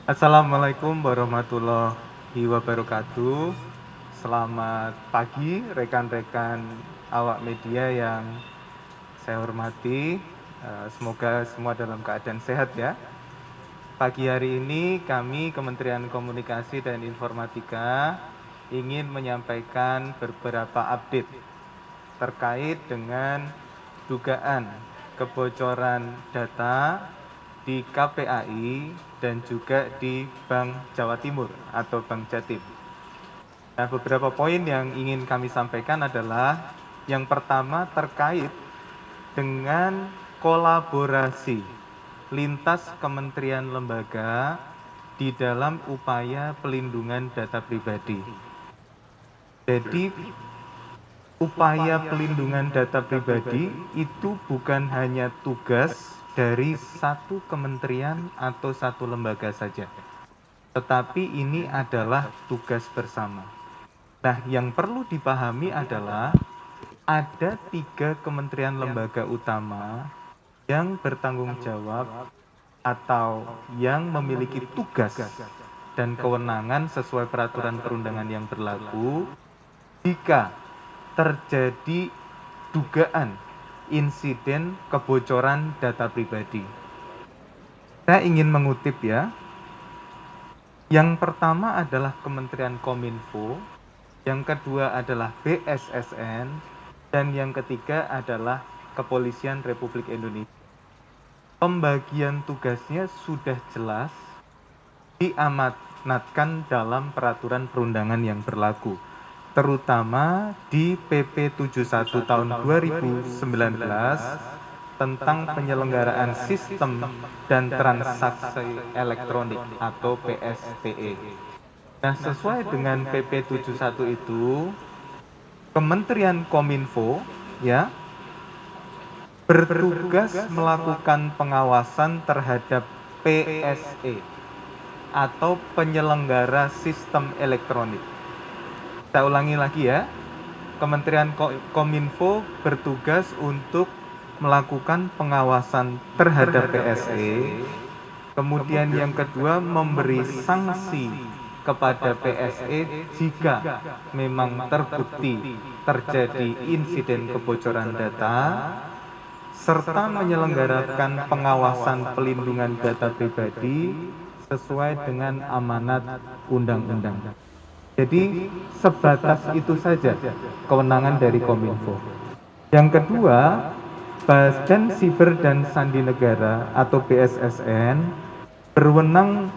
Assalamualaikum warahmatullahi wabarakatuh. Selamat pagi rekan-rekan awak media yang saya hormati. Semoga semua dalam keadaan sehat ya. Pagi hari ini kami Kementerian Komunikasi dan Informatika ingin menyampaikan beberapa update terkait dengan dugaan kebocoran data di KPAI dan juga di Bank Jawa Timur atau Bank Jatim. Nah, beberapa poin yang ingin kami sampaikan adalah yang pertama terkait dengan kolaborasi lintas kementerian lembaga di dalam upaya pelindungan data pribadi. Jadi, upaya pelindungan data pribadi itu bukan hanya tugas dari satu kementerian atau satu lembaga saja, tetapi ini adalah tugas bersama. Nah, yang perlu dipahami adalah ada 3 kementerian lembaga utama yang bertanggung jawab atau yang memiliki tugas dan kewenangan sesuai peraturan perundangan yang berlaku jika terjadi dugaan insiden kebocoran data pribadi. Saya ingin mengutip ya. Yang pertama adalah Kementerian Kominfo, yang kedua adalah BSSN, dan yang ketiga adalah Kepolisian Republik Indonesia. Pembagian tugasnya sudah jelas diamanatkan dalam peraturan perundangan yang berlaku, terutama di PP 71 tahun 2019 tentang penyelenggaraan sistem dan transaksi elektronik atau PSTE. Nah, sesuai dengan PP 71 itu, Kementerian Kominfo ya bertugas melakukan pengawasan terhadap PSE atau penyelenggara sistem elektronik. Saya ulangi lagi ya. Kementerian Kominfo bertugas untuk melakukan pengawasan terhadap PSE. Kemudian yang kedua memberi sanksi kepada PSE jika memang terbukti terjadi insiden kebocoran data, serta menyelenggarakan pengawasan pelindungan data pribadi sesuai dengan amanat undang-undang. Jadi sebatas itu saja kewenangan dari Kominfo. Yang kedua, Badan Siber dan Sandi Negara atau BSSN berwenang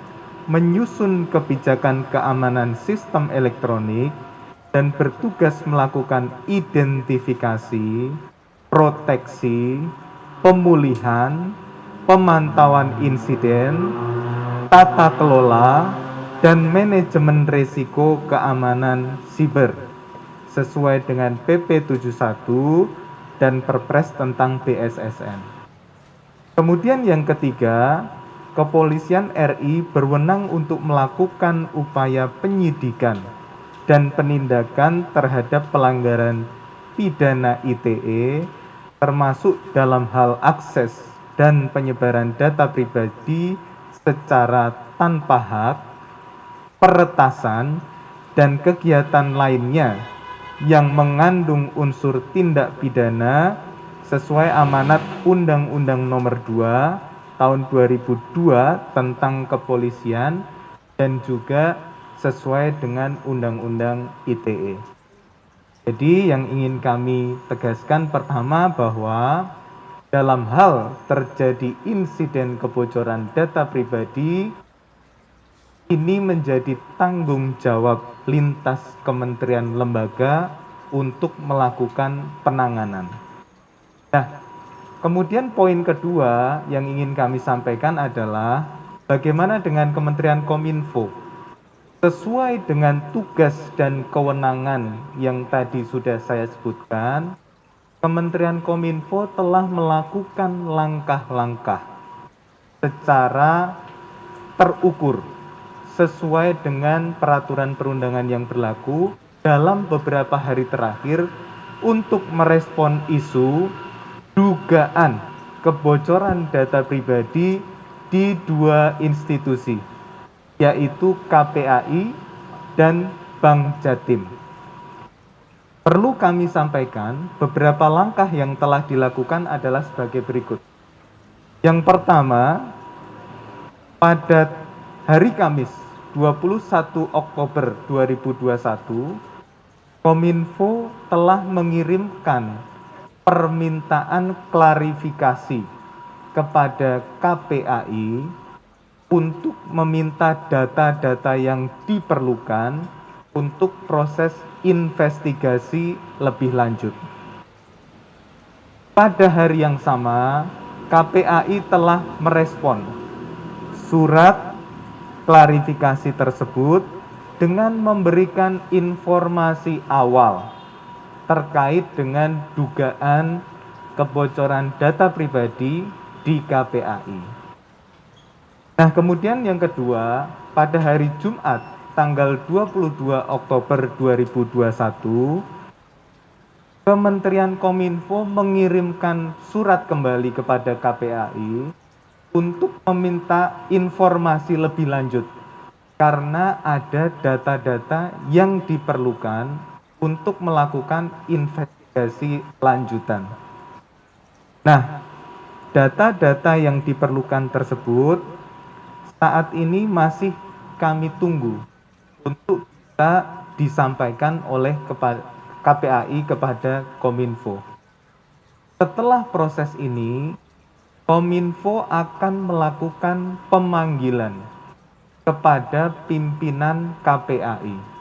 menyusun kebijakan keamanan sistem elektronik dan bertugas melakukan identifikasi, proteksi, pemulihan, pemantauan insiden, tata kelola, dan manajemen risiko keamanan siber sesuai dengan PP 71 dan Perpres tentang BSSN. Kemudian yang ketiga, Kepolisian RI berwenang untuk melakukan upaya penyidikan dan penindakan terhadap pelanggaran pidana ITE termasuk dalam hal akses dan penyebaran data pribadi secara tanpa hak, peretasan, dan kegiatan lainnya yang mengandung unsur tindak pidana sesuai amanat Undang-Undang Nomor 2 Tahun 2002 tentang Kepolisian dan juga sesuai dengan Undang-Undang ITE. Jadi yang ingin kami tegaskan pertama bahwa dalam hal terjadi insiden kebocoran data pribadi, ini menjadi tanggung jawab lintas kementerian lembaga untuk melakukan penanganan. Nah, kemudian poin kedua yang ingin kami sampaikan adalah bagaimana dengan Kementerian Kominfo? Sesuai dengan tugas dan kewenangan yang tadi sudah saya sebutkan, Kementerian Kominfo telah melakukan langkah-langkah secara terukur sesuai dengan peraturan perundangan yang berlaku dalam beberapa hari terakhir untuk merespon isu dugaan kebocoran data pribadi di 2 institusi, yaitu KPAI dan Bank Jatim. Perlu kami sampaikan, beberapa langkah yang telah dilakukan adalah sebagai berikut. Yang pertama, pada hari Kamis 21 Oktober 2021, Kominfo telah mengirimkan permintaan klarifikasi kepada KPAI untuk meminta data-data yang diperlukan untuk proses investigasi lebih lanjut. Pada hari yang sama, KPAI telah merespon surat klarifikasi tersebut dengan memberikan informasi awal terkait dengan dugaan kebocoran data pribadi di KPAI. Nah, kemudian yang kedua, pada hari Jumat tanggal 22 Oktober 2021, Kementerian Kominfo mengirimkan surat kembali kepada KPAI untuk meminta informasi lebih lanjut karena ada data-data yang diperlukan untuk melakukan investigasi lanjutan. Nah, data-data yang diperlukan tersebut saat ini masih kami tunggu untuk bisa disampaikan oleh KPAI kepada Kominfo. Setelah proses ini, Kominfo akan melakukan pemanggilan kepada pimpinan KPAI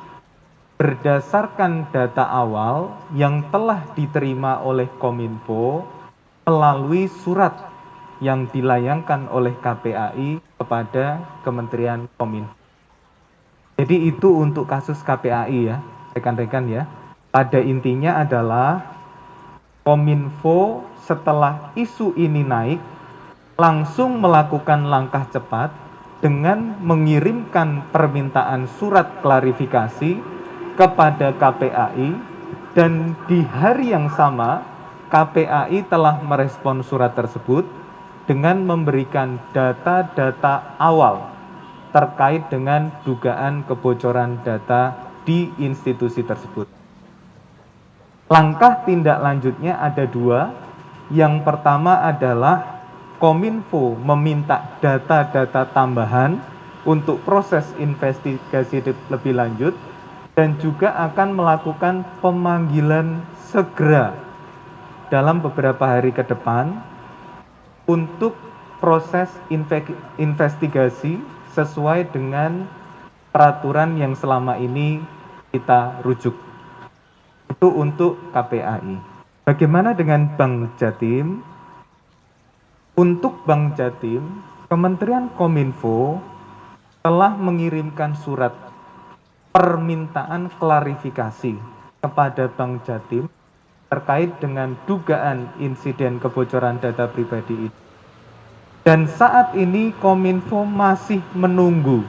berdasarkan data awal yang telah diterima oleh Kominfo melalui surat yang dilayangkan oleh KPAI kepada Kementerian Kominfo. Jadi itu untuk kasus KPAI ya, rekan-rekan ya. Pada intinya adalah Kominfo setelah isu ini naik langsung melakukan langkah cepat dengan mengirimkan permintaan surat klarifikasi kepada KPAI, dan di hari yang sama KPAI telah merespon surat tersebut dengan memberikan data-data awal terkait dengan dugaan kebocoran data di institusi tersebut. Langkah tindak lanjutnya ada dua. Yang pertama adalah Kominfo meminta data-data tambahan untuk proses investigasi lebih lanjut dan juga akan melakukan pemanggilan segera dalam beberapa hari ke depan untuk proses investigasi sesuai dengan peraturan yang selama ini kita rujuk. Itu untuk KPAI. Bagaimana dengan Bank Jatim? Untuk Bank Jatim, Kementerian Kominfo telah mengirimkan surat permintaan klarifikasi kepada Bank Jatim terkait dengan dugaan insiden kebocoran data pribadi itu. Dan saat ini Kominfo masih menunggu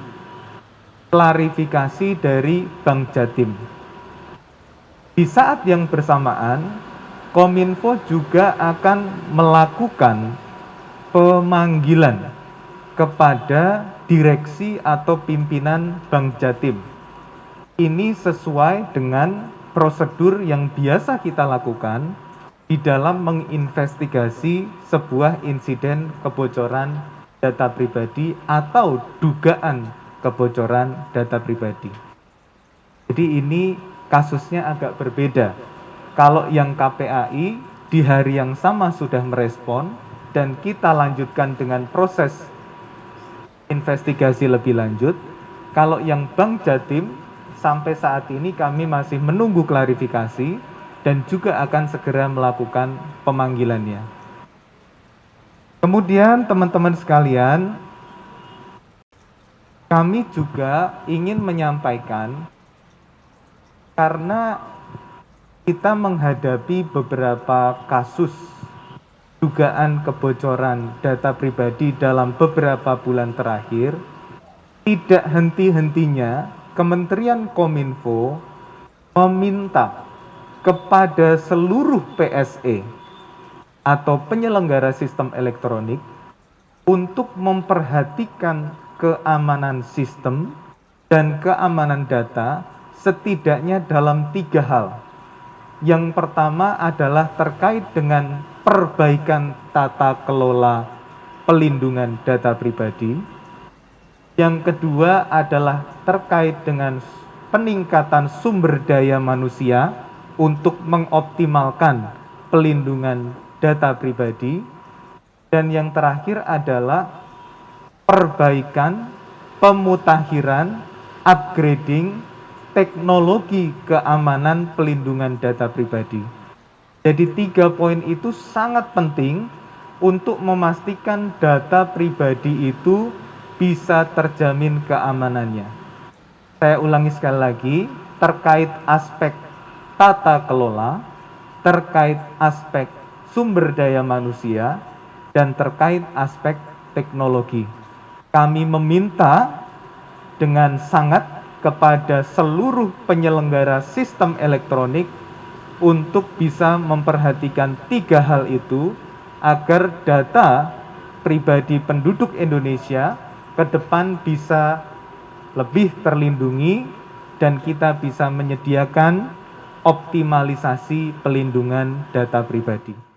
klarifikasi dari Bank Jatim. Di saat yang bersamaan, Kominfo juga akan melakukan pemanggilan kepada direksi atau pimpinan Bank Jatim. Ini sesuai dengan prosedur yang biasa kita lakukan di dalam menginvestigasi sebuah insiden kebocoran data pribadi atau dugaan kebocoran data pribadi. Jadi ini kasusnya agak berbeda. Kalau yang KPAI di hari yang sama sudah merespon dan kita lanjutkan dengan proses investigasi lebih lanjut. Kalau yang Bank Jatim sampai saat ini kami masih menunggu klarifikasi dan juga akan segera melakukan pemanggilannya. Kemudian teman-teman sekalian, kami juga ingin menyampaikan karena kita menghadapi beberapa kasus dugaan kebocoran data pribadi dalam beberapa bulan terakhir, tidak henti-hentinya Kementerian Kominfo meminta kepada seluruh PSE atau penyelenggara sistem elektronik untuk memperhatikan keamanan sistem dan keamanan data setidaknya dalam 3 hal. Yang pertama adalah terkait dengan perbaikan tata kelola pelindungan data pribadi. Yang kedua adalah terkait dengan peningkatan sumber daya manusia untuk mengoptimalkan pelindungan data pribadi. Dan yang terakhir adalah perbaikan, pemutakhiran, upgrading teknologi keamanan pelindungan data pribadi. Jadi 3 poin itu sangat penting untuk memastikan data pribadi itu bisa terjamin keamanannya. Saya ulangi sekali lagi, terkait aspek tata kelola, terkait aspek sumber daya manusia, dan terkait aspek teknologi. Kami meminta dengan sangat kepada seluruh penyelenggara sistem elektronik untuk bisa memperhatikan 3 hal itu agar data pribadi penduduk Indonesia ke depan bisa lebih terlindungi dan kita bisa menyediakan optimalisasi pelindungan data pribadi.